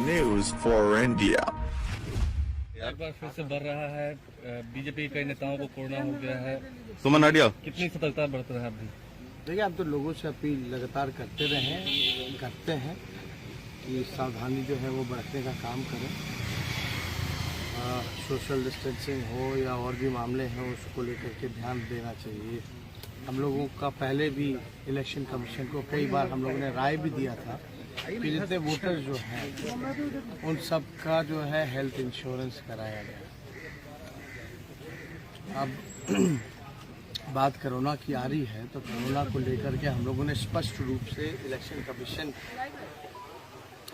News for India. एक बार फिर से बढ़ रहा है। बीजेपी के कई नेताओं को कोरोना हो गया है। सुमन आडिया कितनी सतर्कता बरत रहे हैं आप भी? देखिए, हम तो लोगों से अपील लगातार करते हैं कि सावधानी जो है वो बरतने का काम करें। सोशल डिस्टेंसिंग हो या और भी मामले हैं उसको लेकर के ध्यान देना चाहिए। हम लोगों का पहले भी इलेक्शन कमीशन को कई बार हम लोगों ने राय भी दिया था कि जितने वोटर जो हैं उन सब का जो है हेल्थ इंश्योरेंस कराया गया। अब बात कोरोना की आ रही है तो कोरोना को लेकर के हम लोगों ने स्पष्ट रूप से इलेक्शन कमीशन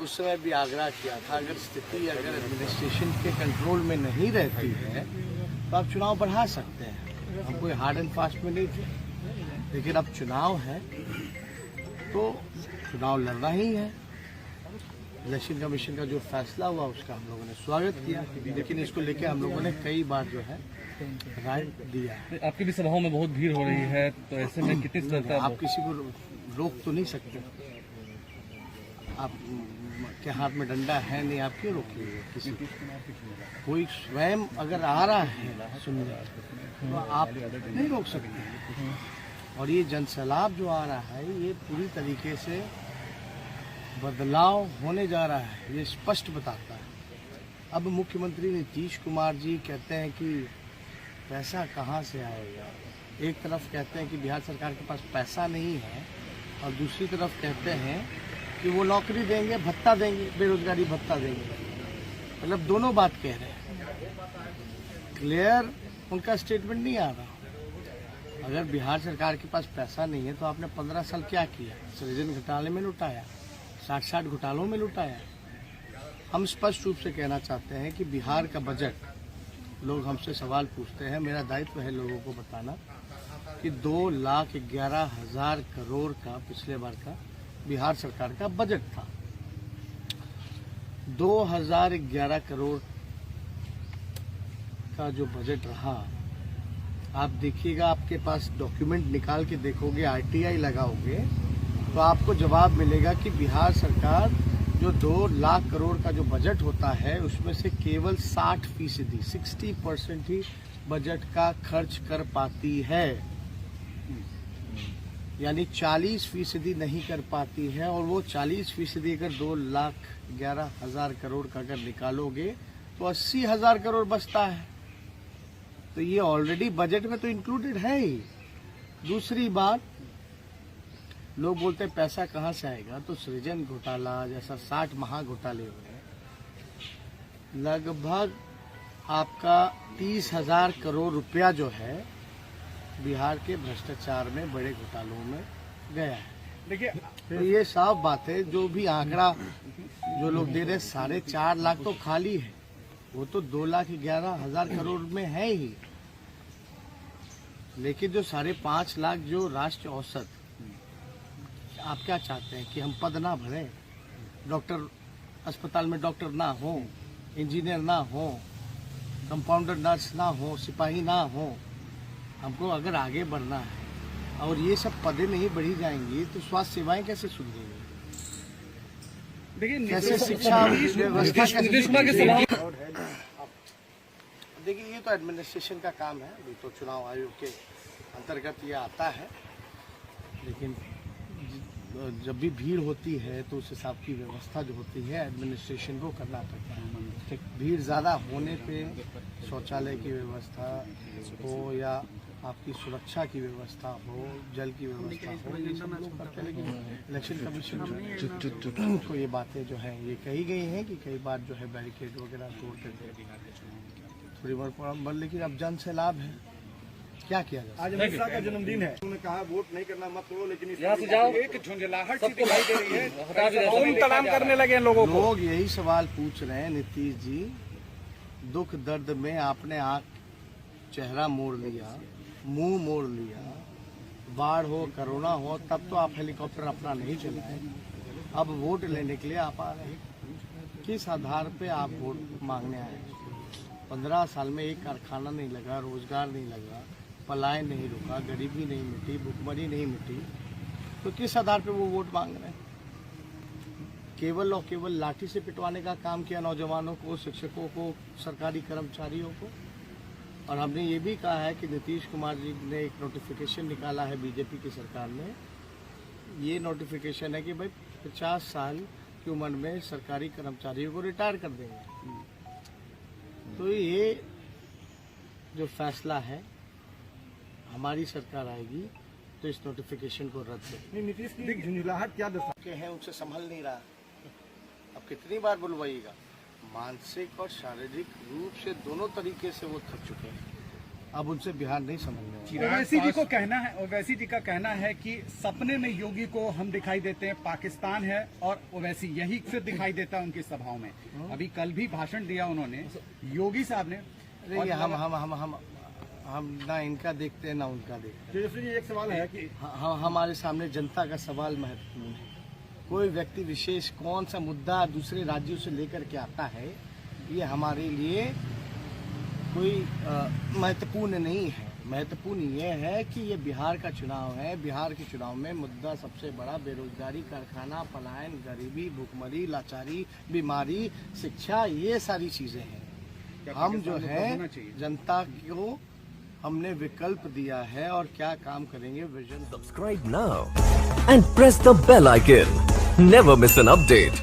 उस समय भी आग्रह किया था, अगर स्थिति अगर एडमिनिस्ट्रेशन के कंट्रोल में नहीं रहती है तो आप चुनाव बढ़ा सकते हैं। हम कोई हार्ड एंड फास्ट में नहीं थे, लेकिन अब चुनाव है तो चुनाव लड़ना ही है। इलेक्शन कमीशन का जो फैसला हुआ उसका हम लोगों ने स्वागत किया, लेकिन इसको लेकर हम लोगों ने कई बार जो है राय दिया है। आपकी भी सभाओं में बहुत भीड़ हो रही है, तो ऐसे में कितनी सतर्कता? आप किसी को रोक तो नहीं सकते। आप के हाथ में डंडा है नहीं, आप क्यों रोकिए किसी को? कोई स्वयं अगर आ रहा है सुनने तो आप नहीं रोक सकते। और ये जनसैलाब जो आ रहा है ये पूरी तरीके से बदलाव होने जा रहा है, ये स्पष्ट बताता है। अब मुख्यमंत्री नीतीश कुमार जी कहते हैं कि पैसा कहाँ से आएगा। एक तरफ कहते हैं कि बिहार सरकार के पास पैसा नहीं है और दूसरी तरफ कहते हैं कि वो नौकरी देंगे, भत्ता देंगे, बेरोजगारी भत्ता देंगे। मतलब दोनों बात कह रहे हैं, क्लियर उनका स्टेटमेंट नहीं आ रहा। अगर बिहार सरकार के पास पैसा नहीं है तो आपने 15 साल क्या किया? सृजन घोटाले में लुटाया, 60 घोटालों में लुटाया। हम स्पष्ट रूप से कहना चाहते हैं कि बिहार का बजट, लोग हमसे सवाल पूछते हैं, मेरा दायित्व है लोगों को बताना कि 2,11,000 करोड़ का पिछले बार का बिहार सरकार का बजट था। 2011 करोड़ का जो बजट रहा, आप देखिएगा, आपके पास डॉक्यूमेंट निकाल के देखोगे, आरटीआई लगाओगे तो आपको जवाब मिलेगा कि बिहार सरकार जो 2 लाख करोड़ का जो बजट होता है उसमें से केवल 60% 60% ही बजट का खर्च कर पाती है, यानी 40% नहीं कर पाती है। और वो 40% अगर 2,11,000 करोड़ का अगर निकालोगे तो 80,000 करोड़ बचता है। तो ये ऑलरेडी बजट में तो इंक्लूडेड है ही। दूसरी बात, लोग बोलते हैं पैसा कहाँ से आएगा, तो सृजन घोटाला जैसा 60 महा घोटाले हुए, लगभग आपका 30,000 करोड़ रुपया जो है बिहार के भ्रष्टाचार में, बड़े घोटालों में गया है। देखिए, तो ये साफ बात है, जो भी आंकड़ा जो लोग दे रहे 4.5 लाख तो खाली है, वो तो 2,11,000 करोड़ में है ही। लेकिन जो 5.5 लाख जो राष्ट्रीय औसत, आप क्या चाहते हैं कि हम पद ना भरें? डॉक्टर अस्पताल में डॉक्टर ना हो, इंजीनियर ना हो, कंपाउंडर नर्स ना हो, सिपाही ना हो। हमको अगर आगे बढ़ना है और ये सब पदें नहीं बढ़ी जाएंगी तो स्वास्थ्य सेवाएं कैसे सुधरेंगी? कैसे शिक्षा व्यवस्था? देखिए, ये तो एडमिनिस्ट्रेशन का काम है, अभी तो चुनाव आयोग के अंतर्गत ये आता है। लेकिन जब भी भीड़ होती है तो उस हिसाब की व्यवस्था जो होती है एडमिनिस्ट्रेशन को करना पड़ता है। भीड़ ज़्यादा होने पे शौचालय की व्यवस्था हो या आपकी सुरक्षा की व्यवस्था हो, जल की व्यवस्था हो, ये सब लोग करते हैं। लेकिन इलेक्शन कमीशन को ये बातें जो हैं ये कही गई हैं कि कई बार जो है बैरिकेड वगैरह तोड़ करके थोड़ी बहुत, लेकिन अब जन से लाभ है, क्या किया जाए? आज अमित शाह का जन्मदिन है, उन्होंने कहा वोट नहीं करना मत करो, लेकिन यहाँ से जाओ, एक झुंझलाहट सी दिखाई दे रही है, तमाम करने लगे लोगों को। लोग यही सवाल पूछ रहे हैं, नीतीश जी, दुख दर्द में आपने आंख चेहरा मोड़ लिया, मुंह मोड़ लिया, बाढ़ हो, कोरोना हो, तब तो आप हेलीकॉप्टर अपना नहीं चलाए। अब वोट लेने के लिए आप आ रहे हैं, किस आधार पे आप वोट मांगने आए? 15 साल में एक कारखाना नहीं लगा, रोजगार नहीं लगा, पलायन नहीं रुका, गरीबी नहीं मिटी, भुखमरी नहीं मिटी, तो किस आधार पे वो वोट मांग रहे हैं? केवल और केवल लाठी से पिटवाने का काम किया नौजवानों को, शिक्षकों को, सरकारी कर्मचारियों को। और हमने ये भी कहा है कि नीतीश कुमार जी ने एक नोटिफिकेशन निकाला है बीजेपी की सरकार ने। ये नोटिफिकेशन है कि भाई 50 साल की उम्र में सरकारी कर्मचारियों को रिटायर कर देंगे। तो ये जो फैसला है, हमारी सरकार आएगी तो इस नोटिफिकेशन को रद्द करें। नीतीश की झुंझुलाहट क्या दर्शा के हैं उनसे संभल नहीं रहा। अब कितनी बार बुलवाइएगा? मानसिक और शारीरिक रूप से दोनों तरीके से वो थक चुके हैं। अब उनसे बिहार नहीं समझने वाला। ओवैसी जी को कहना है, ओवैसी जी का कहना है कि सपने में योगी को हम दिखाई देते हैं, पाकिस्तान है और ओवैसी यही फिर दिखाई देता है उनकी सभाओं में। अभी कल भी भाषण दिया उन्होंने, योगी साहब ने। अरे हम ना इनका देखते हैं ना उनका देखते हैं। तेजस्वी जी, एक सवाल है कि हमारे सामने जनता का सवाल महत्वपूर्ण है। कोई व्यक्ति विशेष कौन सा मुद्दा दूसरे राज्यों से लेकर के आता है, ये हमारे लिए कोई महत्वपूर्ण नहीं है। महत्वपूर्ण ये है कि ये बिहार का चुनाव है। बिहार के चुनाव में मुद्दा सबसे बड़ा बेरोजगारी, कारखाना, पलायन, गरीबी, भूखमरी, लाचारी, बीमारी, शिक्षा, ये सारी चीजें हैं। हम जो है जनता को हमने विकल्प दिया है और क्या काम करेंगे, vision. Subscribe now and press the bell icon. Never miss an update.